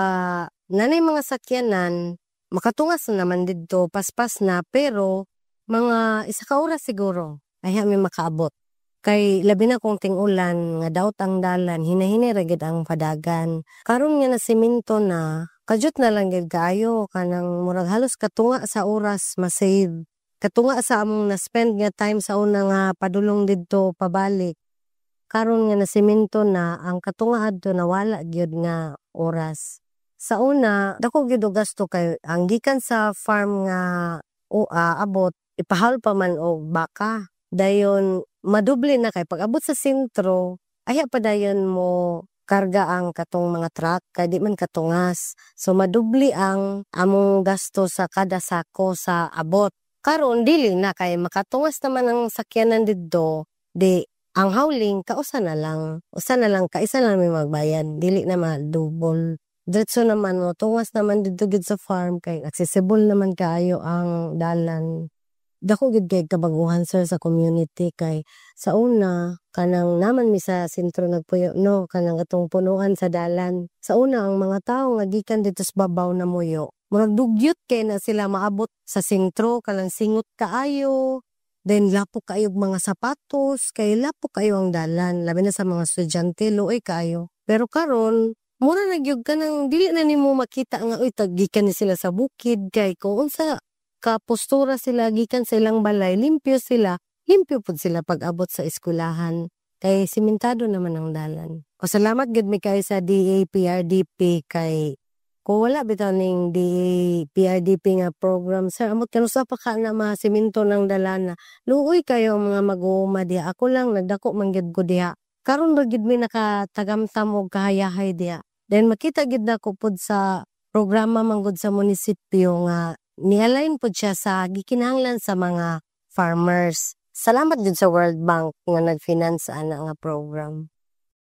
nanay mga sakyanan, makatungas na naman dito, paspas na, pero mga 1 ka oras siguro ay kami makaabot. Kay labi na kong ting-ulan, nga daot ang dalan, hinahinay gid ang padagan. Karon nga na semento na, kadyot na lang gid kaayo, kanang murag halos katunga sa oras masave. Katunga sa among na-spend nga time sa una nga padulong didto pabalik. Karon nga na semento na, ang katunga adto nawala gyud nga oras. Sa una, dako gyud og gasto kay ang gikan sa farm nga abot, ipahal pa man og baka. Dayon madoble na kay pag abot sa sentro, aya pa dayon mo karga ang katong mga truck kay di man katungas. So madoble ang among gasto sa kada sako sa abot. Karon dili na kay makatungas naman ang sakyanan didto, di ang hauling kausa na lang. Usa na lang kaisa lang may magbayad, dili na ma-double. Diretso naman mo tungas naman didto gid sa farm kay accessible naman kaayo ang dalan. Dako gid kay kabaguhan sir sa community kay sa una kanang naman mi sa sentro nagpuyo no kanang atong punuan sa dalan. Sa una ang mga tawo nga gikan dito sa babaw na muyo, murag dugyot kay na sila maabot sa sentro, kalang singot kaayo, then lapok kayo mga sapatos, kay lapok kayo ang dalan, labi na sa mga estudyante, luoy kayo. Pero karon, mura nagyug ka nang dili na nimo makita nga uy tagikan ni sila sa bukid, kay kung unsa kapostura sila gikan sa ilang balay, limpyo pud sila pag-abot sa eskwelahan. Kay simentado naman ang dalan. O salamat gid mi kay sa DA-PRDP kay kung wala bitaw ning DA-PRDP nga program, sir, amot kanusa pa ka na masimento ng dalana. Luoy kayo mga mag-uuma diha. Ako lang, nagdako man gid ko diha. Karon ba gid mi nakatagamtam og kahayahay diha. Then makita gid nako pud sa programa manggod sa munisipyo nga ni-align pud siya sa gikinahanglan sa mga farmers. Salamat gid sa World Bank nga nag-finance ana nga program.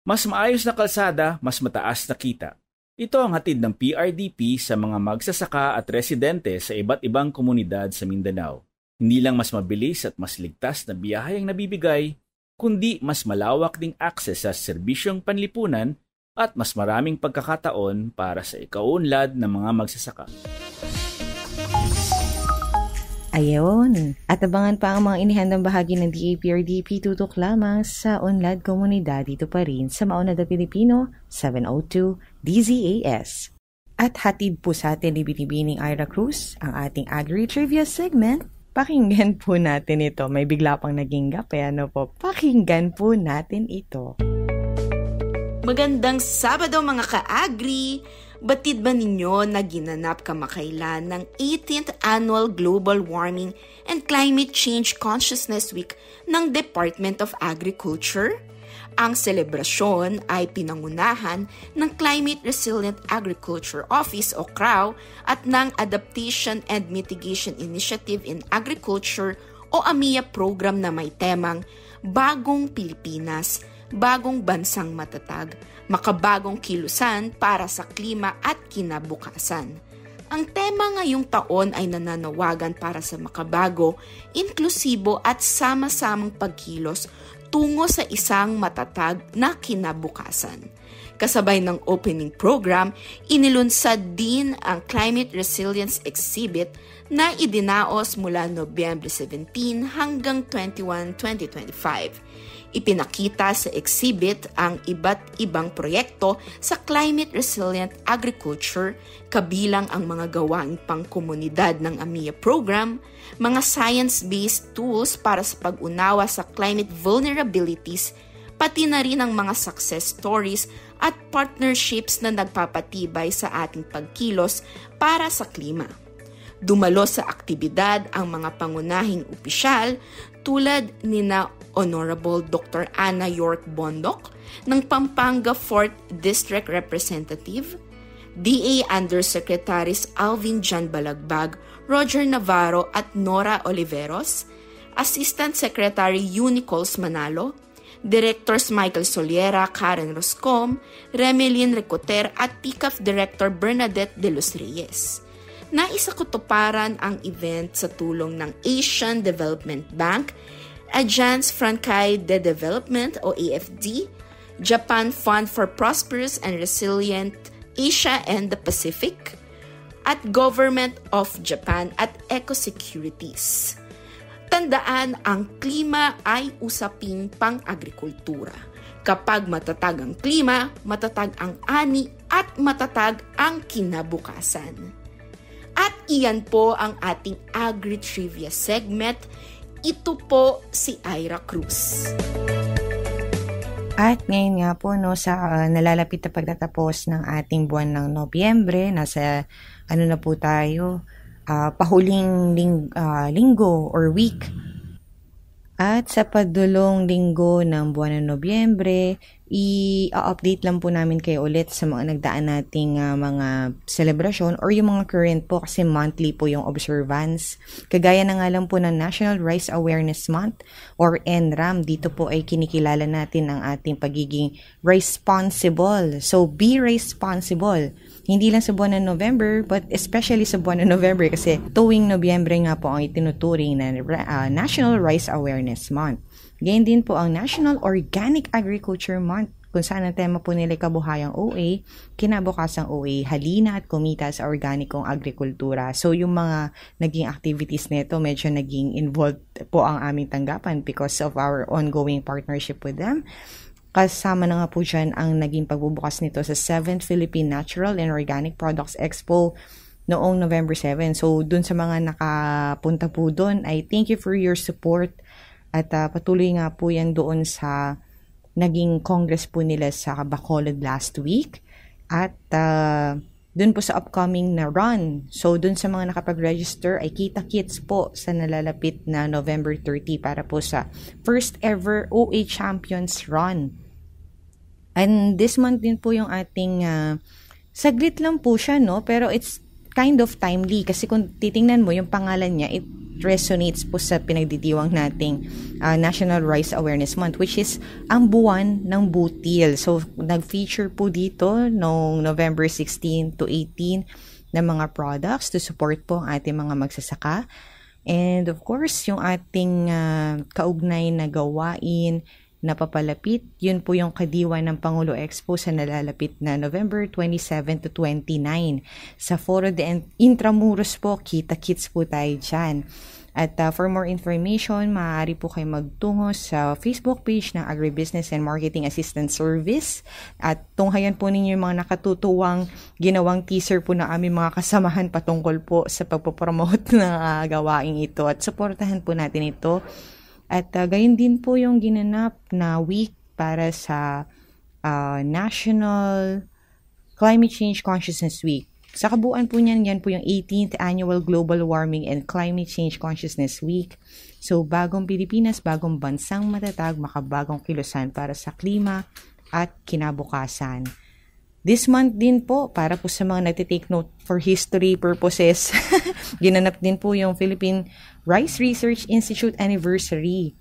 Mas maayos na kalsada, mas mataas na kita. Ito ang hatid ng PRDP sa mga magsasaka at residente sa iba't ibang komunidad sa Mindanao. Hindi lang mas mabilis at mas ligtas na biyahe ang nabibigay, kundi mas malawak ding access sa serbisyong panlipunan at mas maraming pagkakataon para sa ikaunlad ng mga magsasaka. Ayon, at abangan pa ang mga inihandang bahagi ng DAPRDP tutok lamang sa Unlad Komunidad dito pa rin sa Maunlad na Pilipino 702 DZAS. At hatid po sa atin ni Binibining Ira Cruz ang ating Agri-Trivia segment. Pakinggan po natin ito. May bigla pang naging gap, ano po? Pakinggan po natin ito. Magandang Sabado mga ka-agri! Batid ba ninyo na ginanap kamakailan ng 18th Annual Global Warming and Climate Change Consciousness Week ng Department of Agriculture? Ang selebrasyon ay pinangunahan ng Climate Resilient Agriculture Office o CRAO at ng Adaptation and Mitigation Initiative in Agriculture o AMIA program na may temang Bagong Pilipinas, Bagong Bansang Matatag, Makabagong Kilusan para sa Klima at Kinabukasan. Ang tema ngayong taon ay nananawagan para sa makabago, inklusibo at sama-samang pagkilos tungo sa isang matatag na kinabukasan. Kasabay ng opening program, inilunsad din ang Climate Resilience Exhibit na idinaos mula Nobyembre 17 hanggang 21, 2025. Ipinakita sa exhibit ang iba't ibang proyekto sa climate resilient agriculture, kabilang ang mga gawaing pangkomunidad ng AMIA program, mga science-based tools para sa pag-unawa sa climate vulnerabilities, pati na rin ang mga success stories at partnerships na nagpapatibay sa ating pagkilos para sa klima. Dumalo sa aktibidad ang mga pangunahing opisyal tulad nina Honorable Dr. Ana York Bondok ng Pampanga 4th District Representative, DA Undersecretaries Alvin Jan Balagbag, Roger Navarro at Nora Oliveros, Assistant Secretary Unicols Manalo, Directors Michael Soliera, Karen Roscom, Remelin Recoter at PICAF Director Bernadette De Los Reyes. Naisakatuparan ang event sa tulong ng Asian Development Bank, Agence Francaise de Development o AFD, Japan Fund for Prosperous and Resilient Asia and the Pacific, at Government of Japan at Ecosecurities. Tandaan, ang klima ay usaping pang-agrikultura. Kapag matatag ang klima, matatag ang ani at matatag ang kinabukasan. At iyan po ang ating Agri-Trivia segment. Ito po si Ira Cruz. At ngayon nga po sa nalalapit na pagtatapos ng ating buwan ng Nobyembre, nasa na po tayo, pahuling linggo or week. At sa padulong linggo ng buwan ng Nobyembre, i-update lang po namin kayo ulit sa mga nagdaan nating mga celebration or yung mga current po kasi monthly po yung observance. Kagaya na nga lang po ng National Rice Awareness Month or NRAM. Dito po ay kinikilala natin ang ating pagiging responsible. So, be responsible. Hindi lang sa buwan ng November, but especially sa buwan ng November kasi tuwing Nobyembre nga po ang itinuturing na National Rice Awareness Month. Ganyan din po ang National Organic Agriculture Month, kung saan ang tema po nila kabuhayang OA, kinabukasang OA, halina at kumita sa organikong agrikultura. So yung mga naging activities nito, medyo naging involved po ang aming tanggapan because of our ongoing partnership with them. Kasama na nga po dyan ang naging pagbubukas nito sa 7th Philippine Natural and Organic Products Expo noong November 7. So, dun sa mga nakapunta po dun, I thank you for your support at patuloy nga po yan doon sa naging congress po nila sa Bacolod last week at dun po sa upcoming na run. So, dun sa mga nakapag-register ay kita-kits po sa nalalapit na November 30 para po sa first ever OA Champions Run. And this month din po yung ating saglit lang po siya, no? Pero it's kind of timely kasi kung titingnan mo yung pangalan niya, resonates po sa pinagdiriwang nating National Rice Awareness Month, which is ang buwan ng butil. So, nag-feature po dito noong November 16 to 18 na mga products to support po ang ating mga magsasaka. And of course, yung ating kaugnay na gawain na papalapit, yun po yung kadiwa ng Pangulo Expo sa nalalapit na November 27 to 29. Sa Foro de Intramuros po, kita-kits po tayo dyan. At for more information, maaari po kayo magtungo sa Facebook page ng Agribusiness and Marketing Assistance Service. At tunghayan po ninyo yung mga nakatutuwang ginawang teaser po na aming mga kasamahan patungkol po sa pagpopromote ng gawain ito. At supportahan po natin ito. At gayon din po yung ginanap na week para sa National Climate Change Consciousness Week. Sa kabuuan po niyan, yan po yung 18th Annual Global Warming and Climate Change Consciousness Week. So, bagong Pilipinas, bagong bansang matatag, makabagong kilusan para sa klima at kinabukasan. This month din po, para po sa mga nagtitake note for history purposes, ginanap din po yung Philippine Rice Research Institute Anniversary.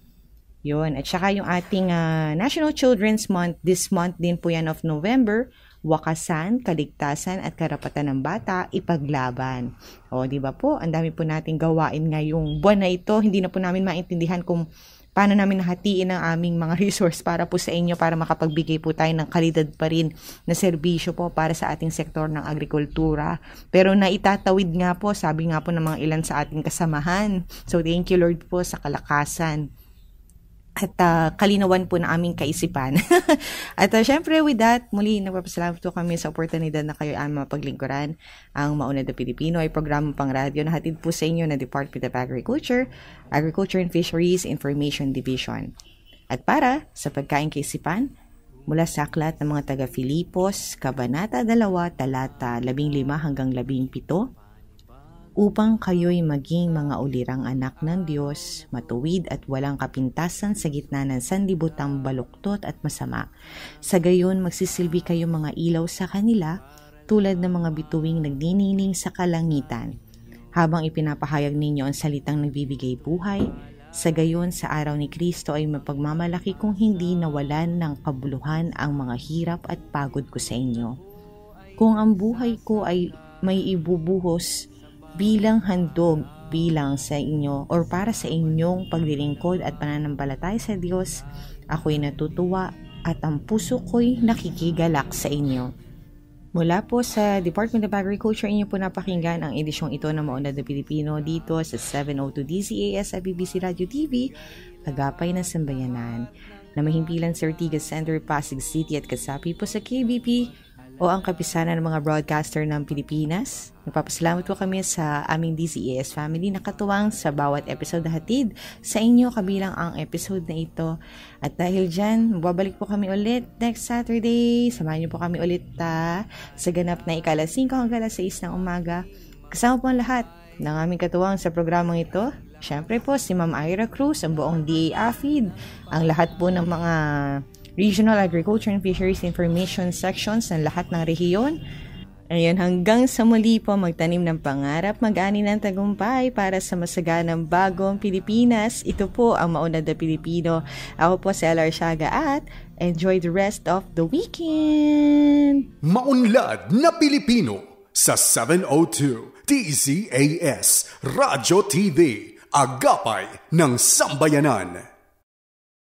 Yun. At saka yung ating National Children's Month, this month din po yan of November, wakasan, kaligtasan at karapatan ng bata, ipaglaban. O, di ba po? Ang dami po nating gawain ngayong buwan na ito. Hindi na po namin maintindihan kung paano namin nahatiin ang aming mga resource para po sa inyo para makapagbigay po tayo ng kalidad pa rin na serbisyo po para sa ating sektor ng agrikultura. Pero naitatawid nga po, sabi nga po ng mga ilan sa ating kasamahan. So thank you Lord po sa kalakasan at kalinawan po na aming kaisipan. At syempre with that, muli nagpapasalamat po kami sa oportunidad na kayo aming mapaglingkuran. Ang Maunlad na Pilipino ay programang pang radyo na hatid po sa inyo ng Department of Agriculture, Agriculture and Fisheries Information Division. At para sa pagkain kaisipan, mula sa aklat ng mga taga-Filipos, Kabanata 2, talata 15 hanggang 17, upang kayo'y maging mga ulirang anak ng Diyos, matuwid at walang kapintasan sa gitna ng sanlibutang baluktot at masama. Sa gayon, magsisilbi kayo mga ilaw sa kanila, tulad ng mga bituing nagdinining sa kalangitan. Habang ipinapahayag ninyo ang salitang nagbibigay buhay, sa gayon sa araw ni Kristo ay mapagmamalaki kung hindi nawalan ng kabuluhan ang mga hirap at pagod ko sa inyo. Kung ang buhay ko ay may ibubuhos bilang handog bilang sa inyo or para sa inyong paglilingkod at pananampalataya sa Diyos, ako'y natutuwa at ang puso ko'y nakikigalak sa inyo. Mula po sa Department of Agriculture, inyo po napakinggan ang edisyong ito ng Maunlad na Pilipino dito sa 702 DZAS at BBC Radio TV, Agapay ng Sambayanan, na mahimpilan sa Ortigas Center, Pasig City at kasapi po sa KBP o ang kapisanan ng mga broadcaster ng Pilipinas. Nagpapasalamat po kami sa aming DZAS family na katuwang sa bawat episode na hatid sa inyo kabilang ang episode na ito. At dahil dyan, babalik po kami ulit next Saturday. Samahan niyo po kami ulit sa ganap na ika-5 hanggang 6 ng umaga. Kasama po ang lahat ng aming katuwang sa programang ito. Siyempre po si Ma'am Ira Cruz, ang buong DA AFID, ang lahat po ng mga Regional Agriculture and Fisheries Information Sections ng lahat ng rehiyon. Ayan, hanggang sa muli po magtanim ng pangarap, mag-ani ng tagumpay para sa masaganang bagong Pilipinas. Ito po ang Maunlad na Pilipino. Ako po si Ella Arsiaga at enjoy the rest of the weekend! Maunlad na Pilipino sa 702 DZAS Radyo TV, Agapay ng Sambayanan.